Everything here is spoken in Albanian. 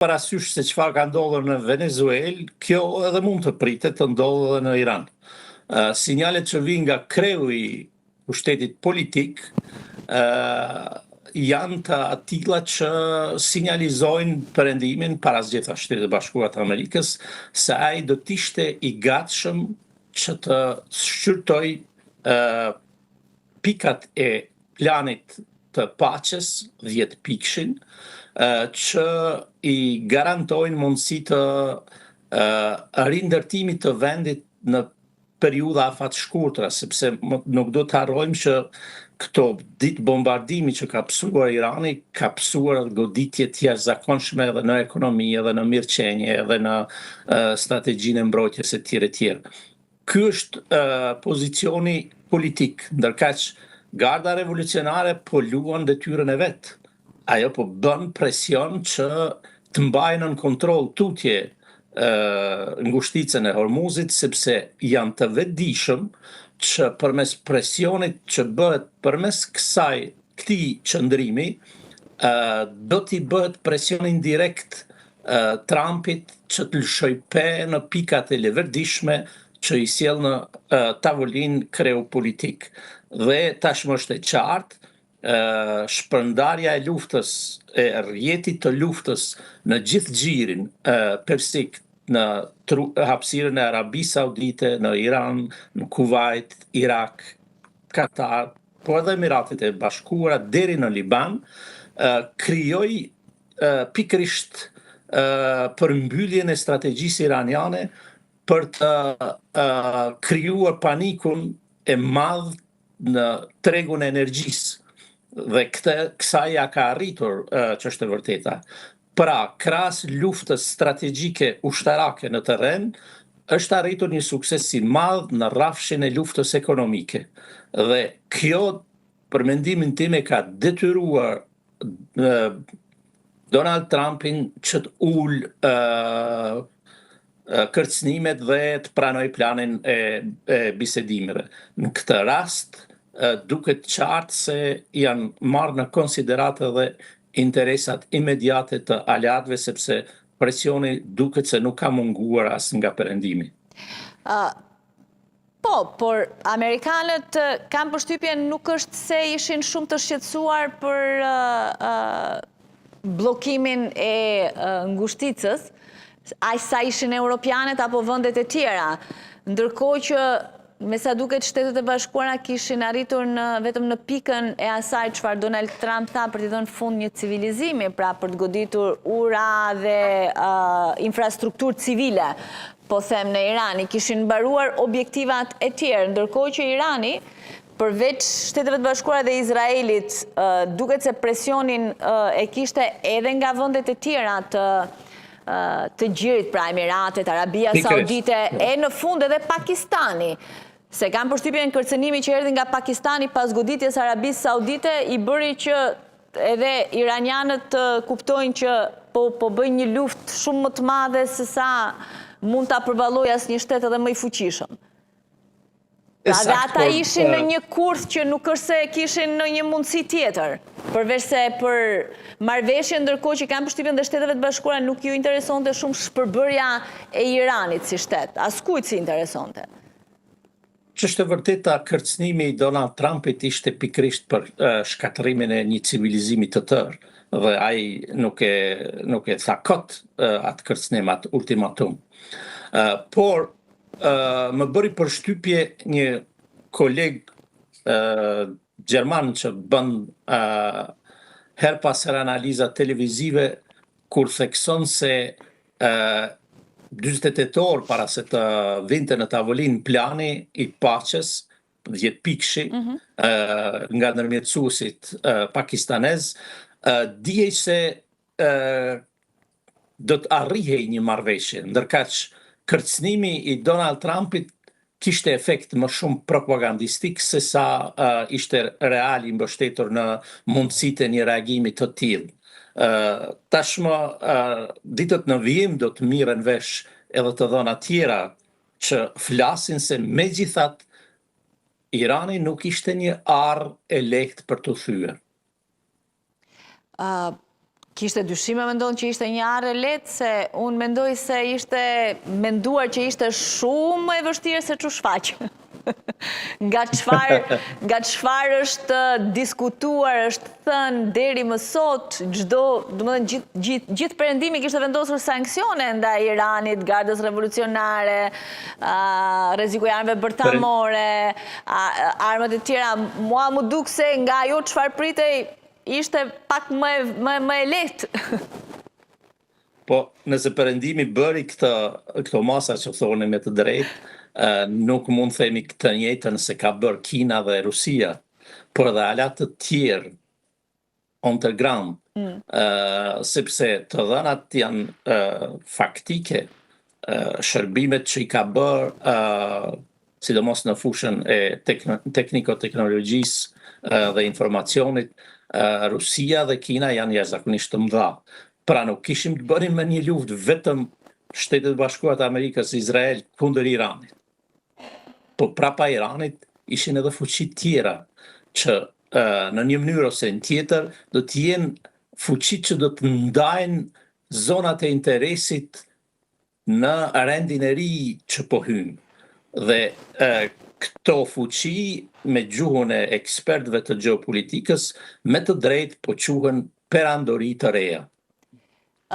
parasysh se çfarë ka ndodhur në Venezuelë, kjo edhe mund të pritet të ndodhë edhe në Iran. Sinjalet që vijnë nga kreu i pushtetit politik janë të atilla që sinjalizojnë perëndimin para gjitha Shtetet e Bashkuara të Amerikës se ai do të ishte i gatshëm që të shqyrtoj pikat e planit të paqes, 10 pikshin, që i garantojnë mundësi të rindërtimit të vendit në periudha afat shkurtra, sepse nuk do të harrojmë që këto ditë bombardimi që ka pësuar Irani, ka pësuar goditje të jashtëzakonshme edhe në ekonomi, edhe në mirëqenie, edhe në strategjinë e mbrojtjes e tjera. Ky është pozicioni politik, ndërkaq Garda revolucionare po luan detyrën e vet. Ajo po bën presion që të mbajnë në kontroll tutje ngushticën e Hormuzit, sepse janë të vetëdijshëm që përmes presionit që bëhet përmes këtij qëndrimi, do t'i bëhet presion indirekt Trumpit që të lëshoj pe në pikat e leverdishme që i sjell në tavolinë kreu politik. Dhe tashmë është e qartë, shpërndarja e luftës, e rrjetit të luftës në gjithë gjirin persik në hapësirën e Arabisë Saudite, në Iran, në Kuvajt, Irak, Katar, po edhe Emiratet e Bashkuara deri në Liban, krijoi pikërisht përmbylljen e strategjisë iraniane për të krijuar panikun e madh në tregun e energjisë. Dhe kësaj ja ka arritur që është e vërteta. Pra, krahas luftës strategjike ushtarake në terren, është arritur një sukses i madh në rrafshin e luftës ekonomike. Dhe kjo, për mendimin tim, e ka detyruar Donald Trumpin që të ulë kërcënimet dhe të pranoj planin e bisedimeve. Në këtë rast, duket qartë se janë marrë në konsiderat edhe interesat imediate të aleatëve, sepse presioni duket se nuk ka munguar as nga perëndimi. Po, por amerikanët kanë përshtypjen nuk është se ishin shumë të shqetësuar për bllokimin e ngushticës, aq sa ishin europianet apo vendet e tjera, ndërkohë që me sa duket Shtetet e Bashkuara kishin arritur vetëm në pikën e asaj çfarë Donald Trump tha për t'i dhënë fund një civilizimi, pra për të goditur ura dhe infrastrukturë civile, po them në Iran, i kishin mbaruar objektivat e tjerë, ndërkohë që Irani, përveç Shteteve të Bashkuara dhe Izraelit, duket se presionin e kishte edhe nga vendet e tjera të gjirit, pra Emiratet, Arabia Saudite, e në fund edhe Pakistani. Se kam përshtypjen kërcënimi që erdhi nga Pakistani pas goditjes Arabisë Saudite i bëri që edhe iranianët kuptojnë që po bëjnë një luftë shumë më të madhe se sa mund ta përballojë asnjë shtet edhe më i fuqishëm. Pra dhe ata ishin në një kurth që nuk është se kishin në një mundësi tjetër, përveç se për marrëveshje, ndërkohë që kanë përshtypjen dhe Shteteve të Bashkuara nuk ju interesonte shumë shpërbërja e Iranit si shtet, askujt si interesonte. Ç'është e vërteta, kërcënimi i Donald Trumpit ishte pikërisht për shkatërimin e një civilizimi të tërë, dhe ai nuk e tha kot atë kërcënim, atë ultimatum. Por më bëri përshtypje një koleg gjerman që bën her pas her analiza televizive kur thekson se 48 orë para se të vinte në tavolinë plani i paqes, 10 pikshi, nga ndërmjetësuesit pakistanez, dihej se do të arrihej një marrëveshje, ndërkaq kërcënimi i Donald Trumpit kishte efekt më shumë propagandistik se sa ishte real i mbështetur në mundësitë e një reagimi të tillë. Tashmë ditët në vijim do të mirën vesh edhe të dhëna tjera që flasin se megjithatë Irani nuk ishte një arë e lehtë për të thyer. Kishte dyshime, mendon që ishte një arë lehtë, se unë mendoj se ishte menduar që ishte shumë e vështirë se çu shfaq. Nga çfarë është diskutuar, është thënë deri më sot, gjithë perëndimi kishte vendosur sanksione ndaj Iranit, Gardës Revolucionare, rreziku i armëve bërtamore, armët e tjera. Mua më duk se nga ajo çfarë pritej ishte pak më e lehtë. Po, nëse perëndimi bëri këto masa që thonë me të drejtë, nuk mund themi këtë njëjtën se ka bërë Kina dhe Rusia, por edhe ala të tjerë underground, sepse të dhënat janë faktike, shërbimet që i ka bërë, sidomos në fushën e tekniko-teknologjisë dhe informacionit, Rusia dhe Kina janë jashtëzakonisht të mëdha. Pra nuk kishim të bënim me një luftë vetëm Shtetet Bashkuara të Amerikës, Izrael kundër Iranit. Po prapa Iranit ishin edhe fuqi tjera që në një mënyrë ose në tjetër do të jenë fuqi që do të ndajnë zonat e interesit në rendin e ri që po hynë. Dhe këto fuqi me gjuhën e ekspertëve të gjeopolitikës me të drejtë po quhen perandori të reja.